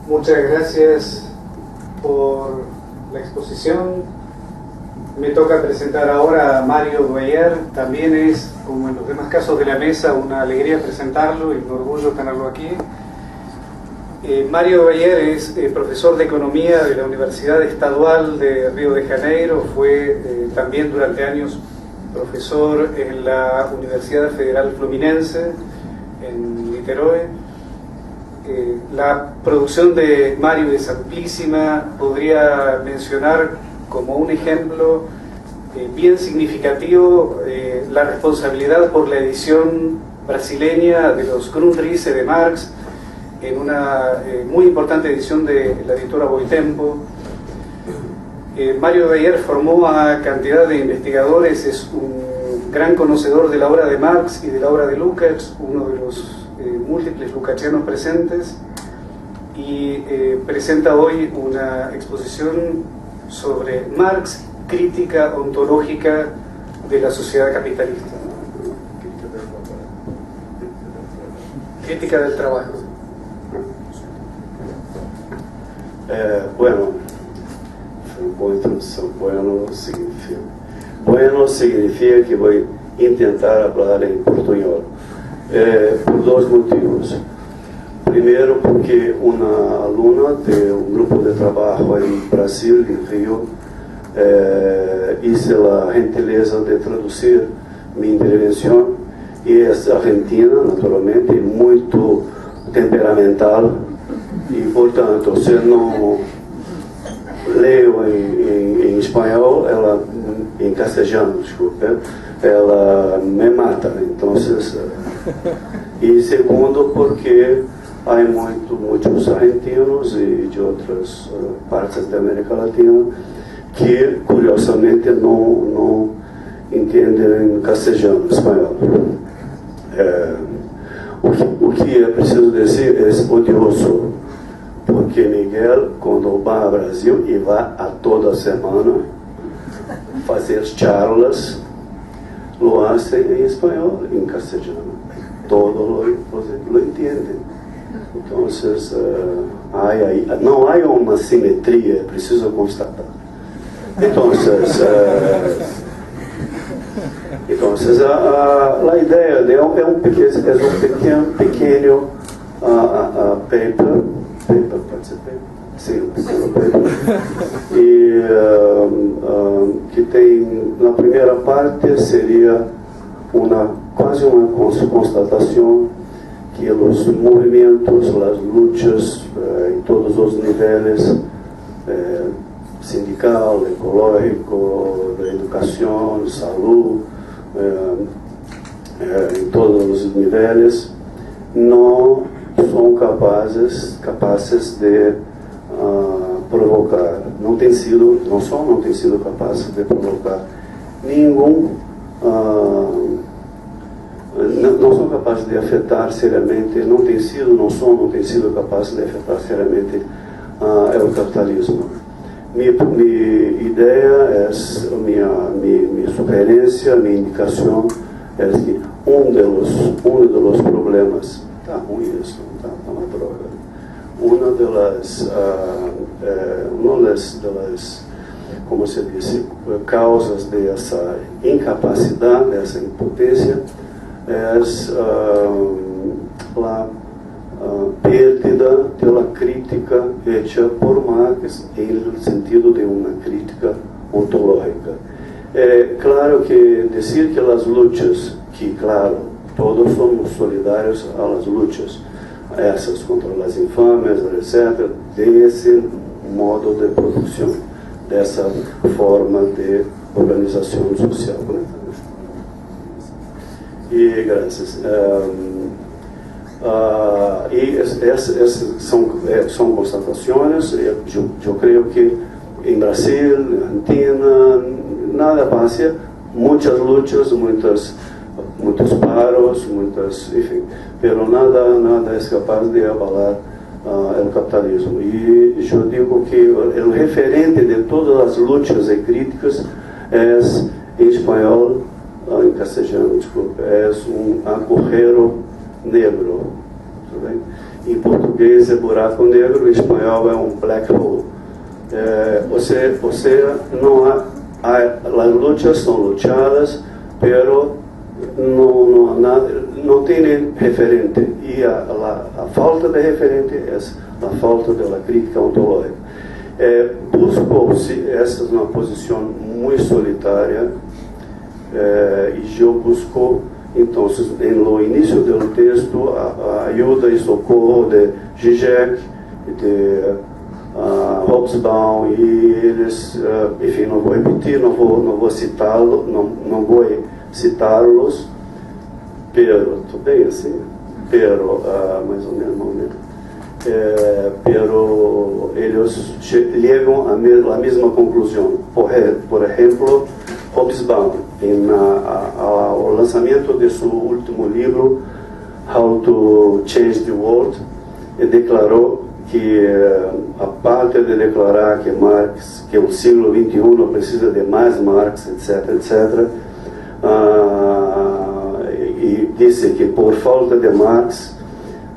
Muchas gracias por la exposición. Me toca presentar ahora a Mario Dwyer. También es, como en los demás casos de la mesa, una alegría presentarlo y un orgullo tenerlo aquí. Mario Dwyer es profesor de Economía de la Universidad Estadual de Río de Janeiro. Fue también durante años profesor en la Universidad Federal Fluminense, en Niterói. La producción de Mario es amplísima. Podría mencionar como un ejemplo bien significativo la responsabilidad por la edición brasileña de los Grundrisse de Marx, en una muy importante edición de la editora Boitempo. Mario Dwyer formó a cantidad de investigadores, es un gran conocedor de la obra de Marx y de la obra de Lukács, uno de los múltiples lukácsianos presentes, y presenta hoy una exposición sobre Marx, crítica ontológica de la sociedad capitalista. Crítica del trabajo. Bueno, boa introdução. Bueno significa que vou tentar falar em portunhol, por dois motivos. Primeiro, porque uma aluna de um grupo de trabalho em Brasil, em Rio, hizo a gentileza de traduzir minha intervenção, e é argentina, naturalmente, muito temperamental, e portanto, se não leio em espanhol, ela em castelhano, desculpe, ela me mata. Então, e segundo, porque há muitos argentinos e de outras partes da América Latina que, curiosamente, não entendem castelhano, espanhol. O que é preciso dizer é odioso, porque Miguel, quando vai ao Brasil, e vai a toda semana fazer charlas, lo hace em espanhol, em castelhano. Todo lo entende. Então, não há uma simetria, é preciso constatar. Então, a ideia é um pequeno paper, pode ser paper? Sim, um pequeno paper. E que tem, na primeira parte, seria quase uma constatação que os movimentos, as lutas em todos os níveis, sindical, ecológico, da educação, saúde, em todos os níveis, não são capazes de provocar, não têm sido capazes de provocar nenhum, não são capazes de afetar seriamente, não têm sido capazes de afetar seriamente o capitalismo. Minha ideia, minha sugerência, minha indicação é que um dos problemas, está ruim isso, está uma droga, uma das, como se diz, causas dessa incapacidade, dessa impotência, é a pérdida da crítica hecha por Marx, no sentido de uma crítica ontológica. É claro que dizer que as lutas, que claro, todos somos solidários às lutas, essas contra as infâmias, etc., desse modo de produção, dessa forma de organização social. E graças. E essas são constatações. Eu creio que em Brasil, na Argentina, nada passa, muitas lutas, muitos paros, enfim, mas nada é capaz de abalar o capitalismo. E eu digo que o referente de todas as lutas e críticas é, em espanhol, em castelhano, desculpe, é um agujero negro, tudo bem? Em português é buraco negro, em espanhol é um black hole. Ou seja, não há, as lutas são luchadas, pero não tem referente, e a falta de referente é a falta da crítica ontológica. Buscou-se, essa é uma posição muito solitária, e eu busco, então, no início do texto, a ajuda e socorro de Zizek, de Hobsbawm, e eles, enfim, não vou repetir, não vou citá-los, não vou citá-los, pero, tudo bem assim? Pero, mais ou menos, pero eles chegam à mesma conclusão. Por exemplo, Hobsbawm, ao lançamento de seu último livro, How to Change the World, ele declarou que, a parte de declarar que Marx, que o século XXI não precisa de mais Marx, etc., e disse que por falta de Marx,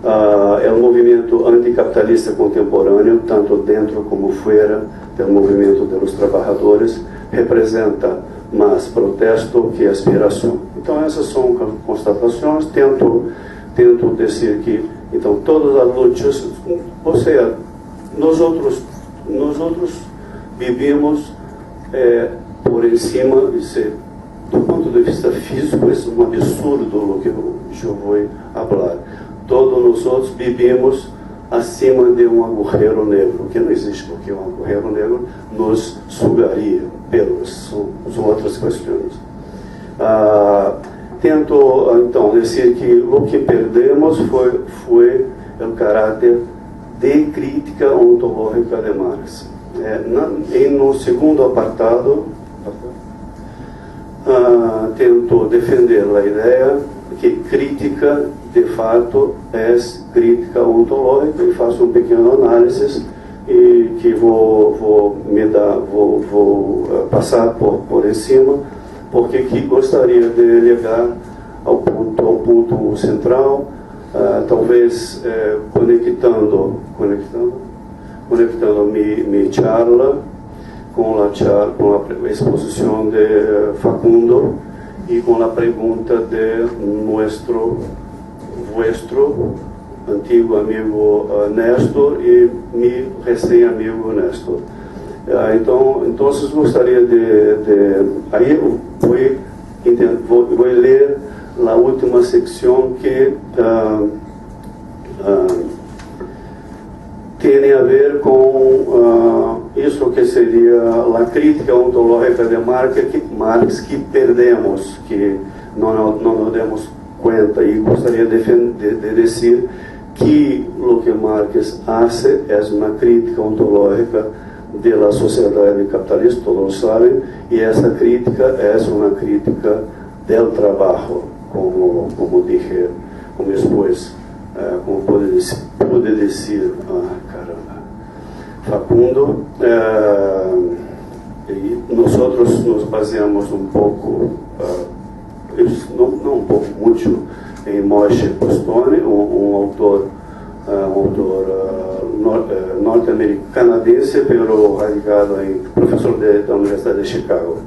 o movimento anticapitalista contemporâneo, tanto dentro como fora do movimento dos trabalhadores, representa mais protesto que aspiração. Então essas são constatações. Tento dizer que, então, todas as lutas, ou seja, nós outros vivemos por em cima, do ponto de vista físico, é um absurdo o que eu vou falar. Todos nós outros vivemos acima de um agujero negro, que não existe, porque um agujero negro nos sugaria, são outras questões. Tento, então, dizer que o que perdemos foi o caráter de crítica ontológica de Marx. No segundo apartado, tento defender a ideia que crítica, de fato, é crítica ontológica, e faço um pequeno análise e que vou passar por em cima, porque que gostaria de chegar ao ponto central, talvez conectando minha charla com a exposição de Facundo e com a pergunta de vuestro antigo amigo Néstor e meu recém-amigo Néstor. Então gostaria aí eu vou ler a última secção que tem a ver com isso que seria a crítica ontológica de Marx que perdemos, que não nos demos conta, e gostaria de dizer que o que Marx faz é uma crítica ontológica da sociedade capitalista, todos sabem, e essa crítica é uma crítica do trabalho, como dije, como depois, como pude dizer, Facundo, e nós nos baseamos um pouco, não um pouco, muito, em Moshe Postone, um autor norte-americano, canadense, pero radicado professor da Universidade de Chicago.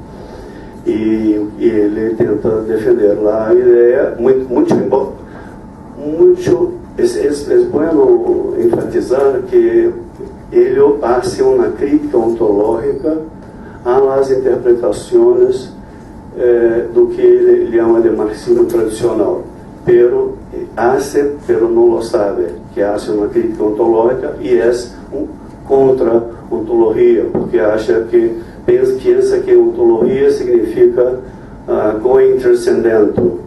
E ele tenta defender lá a ideia, é bom enfatizar que ele faz uma crítica ontológica às interpretações do que ele chama de marxismo tradicional, pero não lo sabe, que hace uma crítica ontológica e é contra ontologia, porque pensa que ontologia significa going transcendento,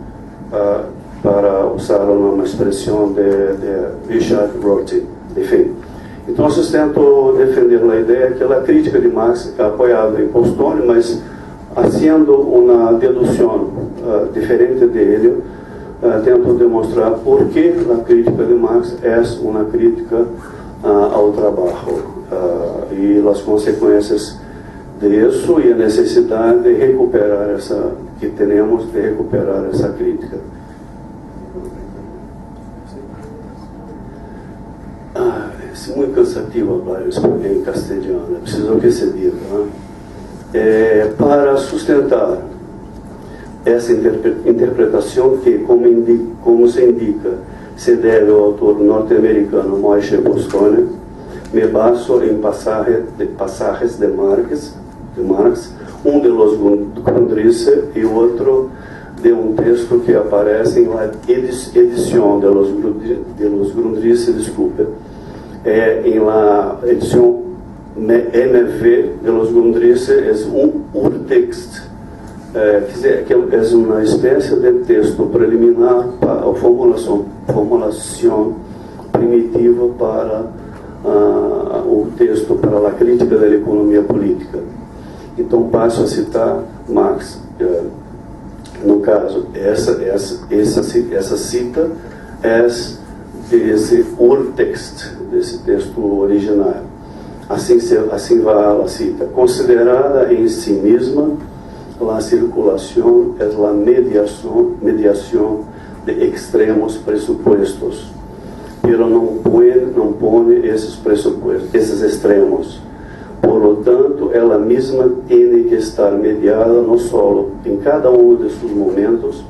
para usar uma expressão de Richard Rorty. Enfim, então tento defender a ideia que a crítica de Marx é apoiada em Postone, mas fazendo uma dedução diferente dele, tento demonstrar por que a crítica de Marx é uma crítica ao trabalho e as consequências disso e a necessidade de recuperar essa crítica. é muito cansativo falar isso em castelhano, é preciso que se diga, né? Para sustentar essa interpretação que, como se indica, se deve ao autor norte-americano Moshe Bostone, me baso em passagens de Marx, um de los Grundrisse e outro de um texto que aparece em la edição de los Grundrisse, desculpe, em la edição MV de los Grundrisse, é um urtext, que é uma espécie de texto preliminar para a formulação primitiva para o texto para a crítica da economia política. Então passo a citar Marx. No caso, essa cita é desse urtext, desse texto original. Assim vai a cita: considerada em si mesma, a circulação é a mediação de extremos pressupostos, pero não põe esses pressupostos, esses extremos. Por lo tanto, ela mesma tem que estar mediada no solo, em cada um de seus momentos,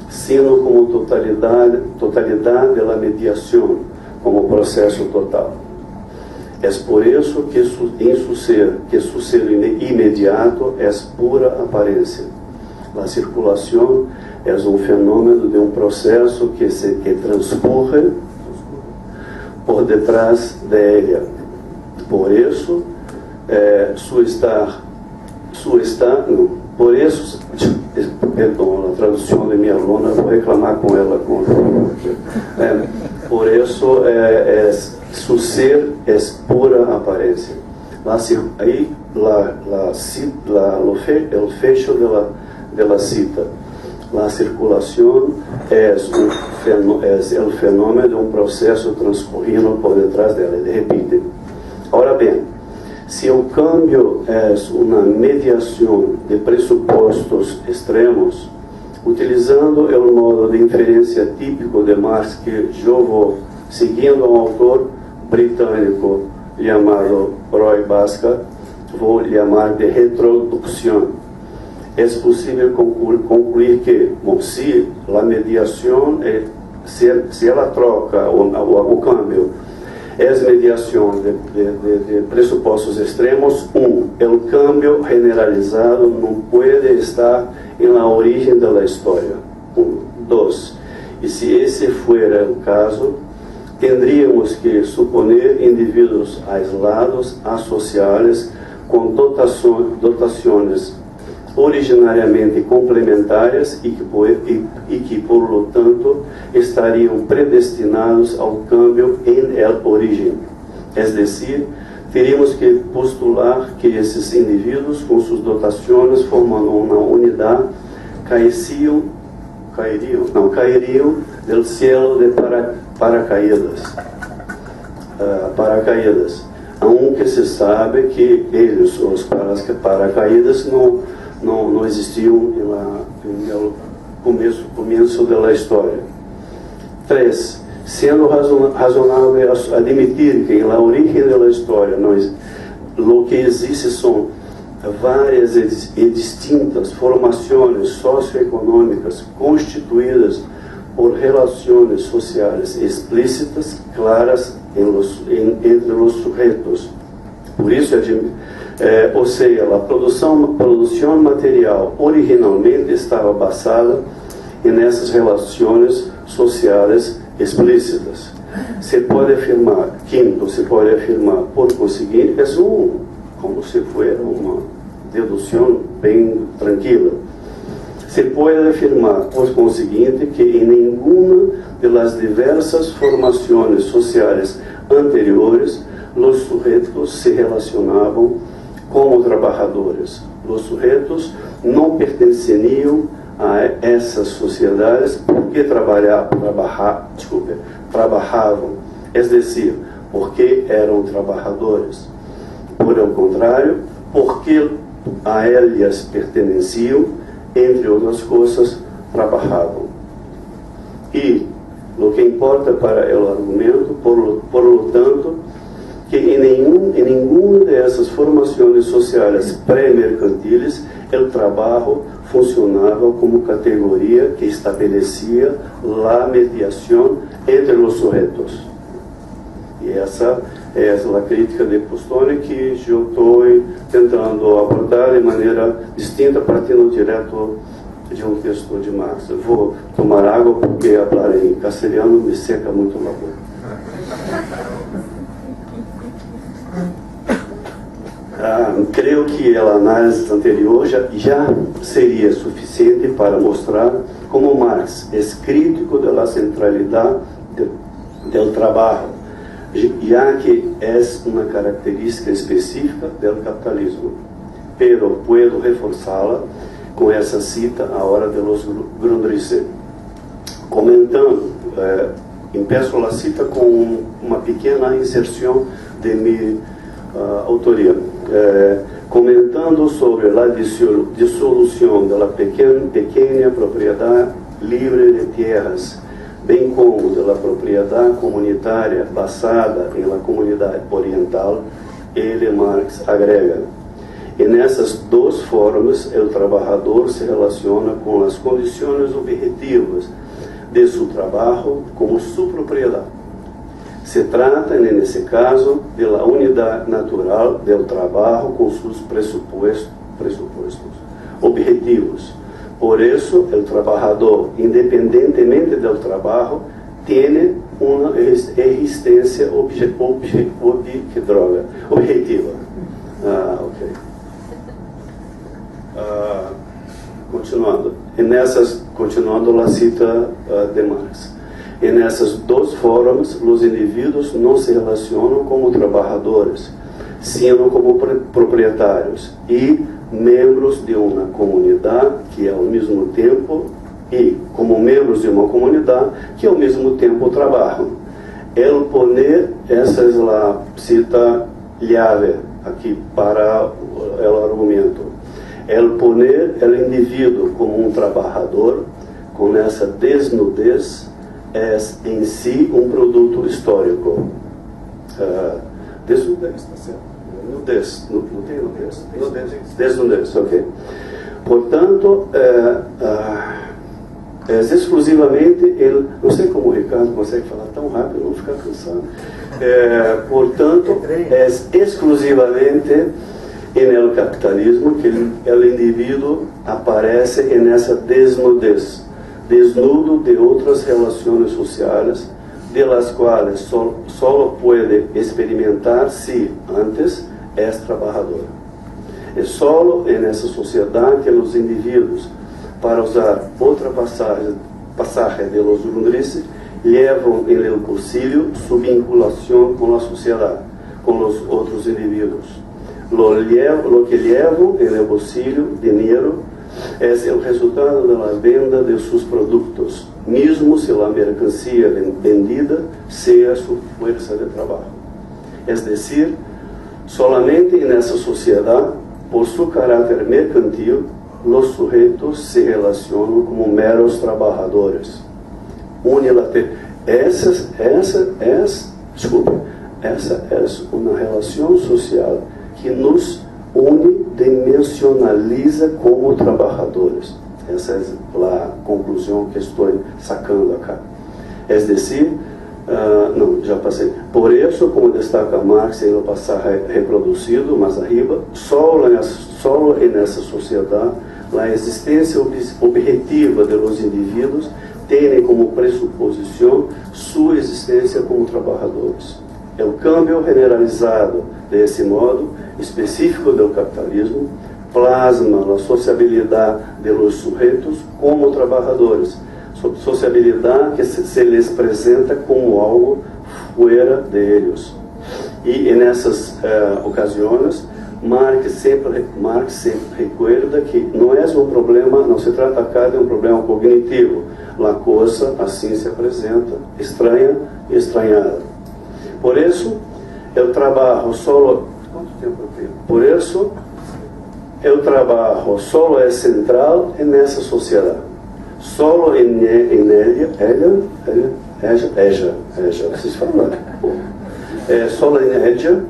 sendo como totalidade da mediação, como processo total. É por isso que su ser imediato é pura aparência. A circulação é fenômeno de processo que transcorre por detrás dela. Por isso, perdão, a tradução de minha aluna, vou reclamar com ela. Por isso, su ser é pura aparência. Aí, o fecho da cita. A circulação é o fenômeno de processo transcorrido por detrás dela. Ele repite. Ora bem, se o câmbio é uma mediação de pressupostos extremos, utilizando o modo de inferência típico de Marx, que eu vou seguindo um autor britânico chamado Roy Basker, vou chamar de retrodução. É possível concluir que, se a mediação, se ela troca o câmbio, é mediação de pressupostos extremos, o câmbio generalizado não pode estar na origem da história. 2. E se esse for o caso, tendríamos que suponer indivíduos aislados, associados, com dotações originariamente complementares e que, por lo tanto, estariam predestinados ao câmbio em el origem. É decir, teríamos que postular que esses indivíduos, com suas dotações, formando uma unidade, cairiam do cielo de paracaídas, aunque se sabe que eles, os paracaídas, não existiam no começo da história. 3. Sendo razonável admitir que na origem da história o que existe são várias e distintas formações socioeconômicas constituídas por relações sociais explícitas, claras entre os sujeitos. Por isso, ou seja, a produção material originalmente estava basada nessas relações sociais explícitas. Se pode afirmar, por conseguinte, como se fosse uma dedução bem tranquila. Se pode afirmar, por conseguinte, que em nenhuma das diversas formações sociais anteriores, os sujeitos se relacionavam como trabalhadores. Os sujeitos não pertenciam a essas sociedades porque trabalhavam, é decir, porque eram trabalhadores. Por el contrário, porque a elas pertenciam, entre outras coisas, trabalhavam. E, o que importa para o argumento, por lo tanto, que em nenhuma dessas formações sociais pré-mercantiles o trabalho funcionava como categoria que estabelecia a mediação entre os sujeitos. E essa é a crítica de Postone que eu estou tentando abordar de maneira distinta, partindo direto de um texto de Marx. Eu vou tomar água porque falar em castelhano me seca muito a boca. Creio que a análise anterior já seria suficiente para mostrar como Marx é crítico da centralidade do trabalho, já que é uma característica específica do capitalismo. Pero puedo reforçá-la com essa cita a hora de los Grundrisse. Comentando, empeço a cita com uma pequena inserção de minha autoria. Comentando sobre a dissolução da pequena propriedade livre de terras, bem como da propriedade comunitária basada em la comunidade oriental, ele, Marx, agrega: e nessas duas formas, o trabalhador se relaciona com as condições objetivas de seu trabalho como sua propriedade. Se trata, nesse caso, da unidade natural do trabalho com seus pressupostos objetivos. Por isso, o trabalhador, independentemente do trabalho, tem uma existência objetiva. Ok. Continuando a cita de Marx. E nessas duas formas, os indivíduos não se relacionam como trabalhadores, sino como proprietários e membros de uma comunidade que ao mesmo tempo trabalham. El poner, essa é a cita chave aqui para o argumento. El poner o indivíduo como um trabalhador, com essa desnudez, é em si um produto histórico. Desnudez, está certo? Desnudez, ok. Portanto, é exclusivamente ele, não sei como o Ricardo consegue falar tão rápido, não ficar cansado. Portanto, é exclusivamente no capitalismo que o indivíduo aparece nessa desnudez. Desnudo de outras relações sociais, de las quais só pode experimentar se antes é trabalhador. É só nessa sociedade que os indivíduos, para usar outra passagem de los Grundrisse, levam em el bolsillo sua vinculação com a sociedade, com os outros indivíduos. Lo que levam em el bolsillo, dinheiro, é o resultado da venda de seus produtos, mesmo se a mercancia vendida seja sua força de trabalho. É decir, solamente nessa sociedade, por seu caráter mercantil, os sujeitos se relacionam como meros trabalhadores. Essa é uma relação social que nos unidimensionaliza como trabalhadores. Essa é a conclusão que estou sacando acá. É decir, não, já passei. Por isso, como destaca Marx em passagem reproduzido mais arriba, só nessa sociedade, a existência objetiva dos indivíduos tem como pressuposição sua existência como trabalhadores. É o câmbio generalizado desse modo específico do capitalismo plasma a sociabilidade dos sujeitos como trabalhadores, sociabilidade que se lhes apresenta como algo fora deles. E nessas ocasiões, Marx sempre recuerda que não é um problema, não se trata cá de um problema cognitivo. A coisa assim se apresenta, estranha e estranhada. Por isso, o trabalho solo. Quanto tempo eu tenho? Por isso, o trabalho solo é central nessa sociedade. Solo ella, vocês falam. solo en ella,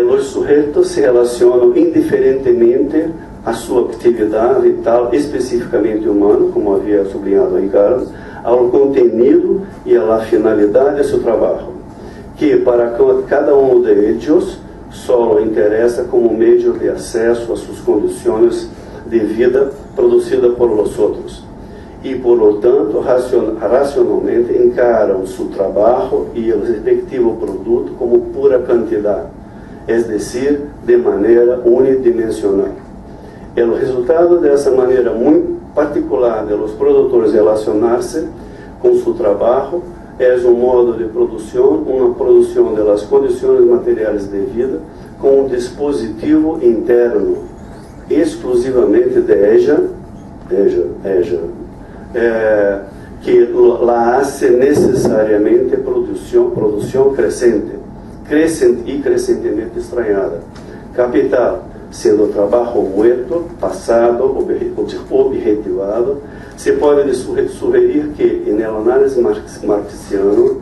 los sujetos se relacionam indiferentemente a sua atividade vital especificamente humana, como havia sublinhado Ricardo, ao contenido e à finalidade de seu trabalho, que para cada um de eles só interessa como meio de acesso a suas condições de vida produzida por los outros, e por lo tanto racionalmente encaram seu trabalho e o respectivo produto como pura quantidade, es decir, de maneira unidimensional. O resultado dessa maneira muito particular de los produtores relacionar-se com seu trabalho é um modo de produção, uma produção das condições materiais de vida com um dispositivo interno exclusivamente de ella, que la hace necessariamente produção crescente e crescentemente estranhada. Capital, sendo trabalho muerto, passado, objetivado, se pode sugerir que, em análise marxiano,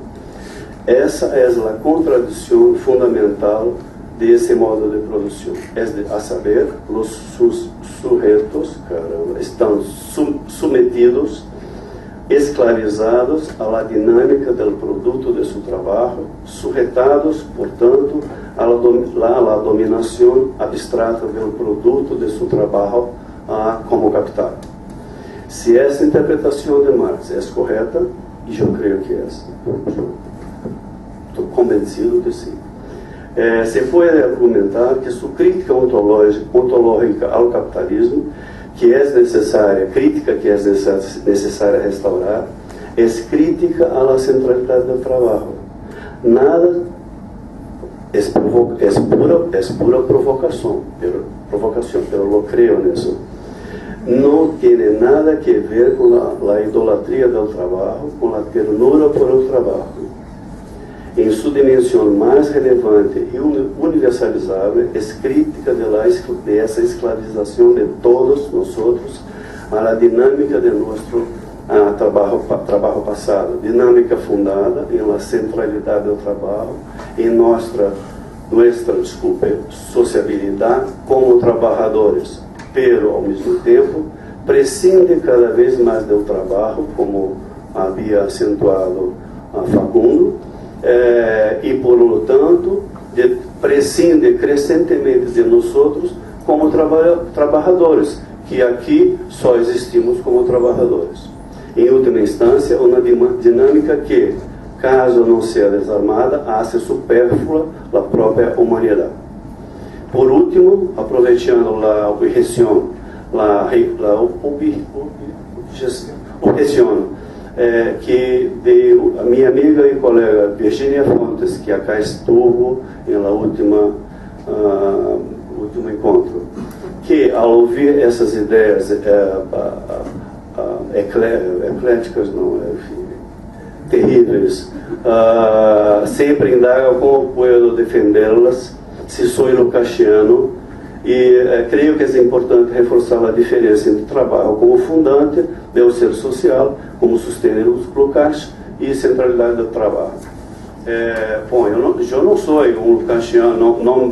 essa é a contradição fundamental desse modo de produção, a saber, os sujeitos estão submetidos, esclavizados à dinâmica do produto de seu trabalho, sujeitados, portanto, à dominação abstrata do produto de seu trabalho como capital. Se essa interpretação de Marx é correta, e eu creio que é, estou convencido de sim, se pode argumentar que sua crítica ontológica ao capitalismo, que é necessária, crítica que é necessária restaurar, é crítica à centralidade do trabalho. Nada é pura provocação, pero lo creo nisso. Não tem nada que ver com a idolatria do trabalho, com a ternura por o trabalho. Em sua dimensão mais relevante e universalizável, é crítica dessa escravização de todos nós à dinâmica de nosso trabalho passado, dinâmica fundada em centralidade do trabalho, em nossa sociabilidade como trabalhadores, pero ao mesmo tempo prescinde cada vez mais do trabalho, como havia acentuado Facundo, e por lo tanto prescinde crescentemente de nós como trabalhadores, que aqui só existimos como trabalhadores. Em última instância, uma dinâmica que, caso não seja desarmada, hace supérflua a própria humanidade. Por último, aproveitando a objeção, que de a minha amiga e colega Virginia Fontes, que acá estuvo em último encontro, que ao ouvir essas ideias ecléticas, terríveis, sempre indaga como posso defendê-las se sou lucasiano, e creio que é importante reforçar a diferença entre trabalho como fundante do ser social, como sostener os Lukács, e centralidade do trabalho. Bom, eu não sou lucasiano, não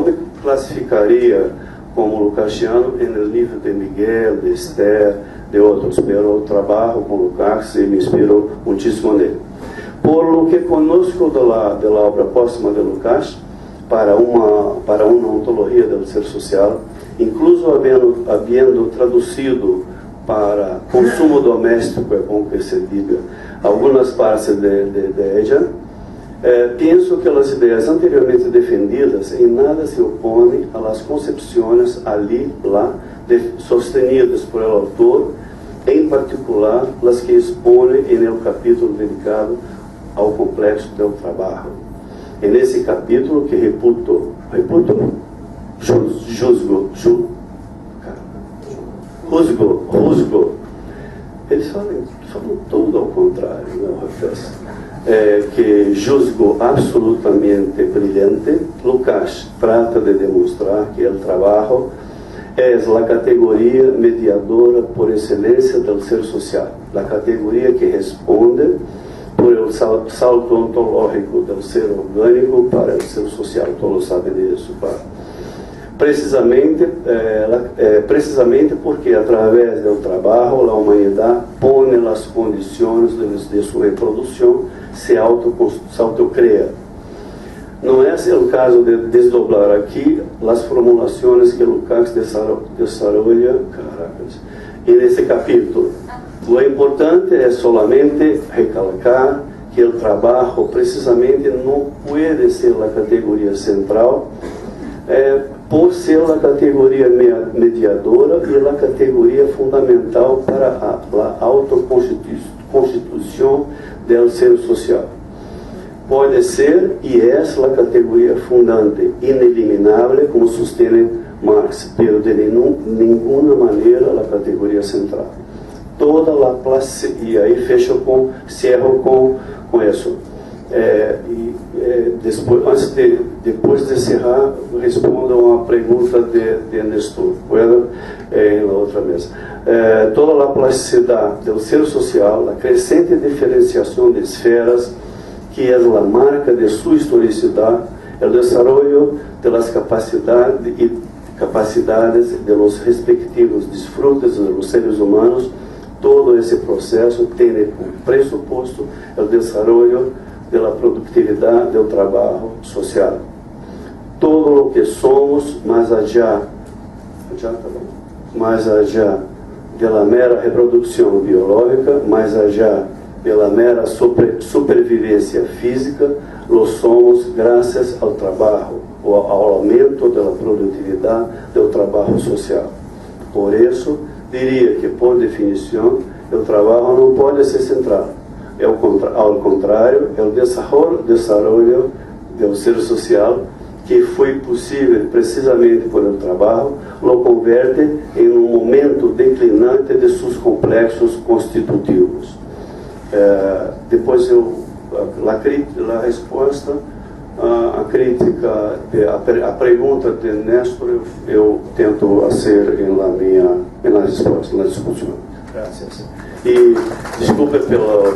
me classificaria como lucasiano no nível de Miguel, de Esther, de outros, mas eu trabalho com Lukács e me inspiro muitíssimo nele. Por lo que conosco da obra póstuma de Lukács, para uma ontologia do ser social, incluso havendo traduzido para consumo doméstico, é bom que se diga, algumas partes de ella, penso que as ideias anteriormente defendidas em nada se opõem às concepções lá, sostenidas por el autor, em particular as que expõe no capítulo dedicado ao complexo do trabalho. É nesse capítulo que juzgo. Eles falam tudo ao contrário, não refere? Que juzgo absolutamente brilhante. Lukács trata de demonstrar que o trabalho é a categoria mediadora por excelência do ser social, a categoria que responde por el salto ontológico do ser orgânico para o ser social. Todos sabem disso. Precisamente porque através do trabalho a humanidade põe as condições de sua reprodução, se autocria. Não é o caso de desdobrar aqui as formulações que Lukács desarrolla nesse capítulo. O importante é solamente recalcar que o trabalho precisamente não pode ser a categoria central, por ser a categoria mediadora e a categoria fundamental para a autoconstituição do ser social. Pode ser e é a categoria fundante, ineliminável, como sustém Marx, pero de nenhuma maneira a categoria central. Toda a place, e aí cerro com isso. Depois de encerrar, respondo a uma pergunta de Nestor. Puedo? Na outra mesa. Toda a plasticidade do ser social, a crescente diferenciação de esferas, que é a marca de sua historicidade, o desenvolvimento das capacidades de los respectivos disfrutes dos seres humanos. Todo esse processo tem como pressuposto o desenvolvimento da produtividade do trabalho social. Todo o que somos, mais allá da mera reprodução biológica, mais allá da mera supervivência física, lo somos graças ao trabalho, ao aumento da produtividade do trabalho social. Por isso, diria que, por definição, o trabalho não pode ser central. Ao contrário, é o desenvolvimento do ser social que foi possível precisamente por o trabalho, lo converte em um momento declinante de seus complexos constitutivos. Depois a resposta, a crítica, a pergunta de Nestor eu tento fazer na resposta, na discussão. Graças. E desculpe pelo